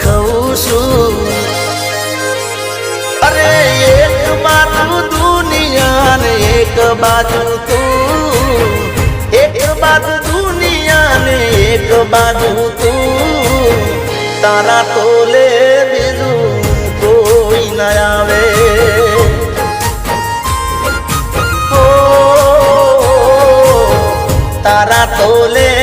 કહું છું અરે એક બાજુ દુનિયા ને એક બાજુ તું એક બાજુ દુનિયા ને એક બાજુ તું તારા તોલે બીજું કોઈ ન આવે તારા તોલે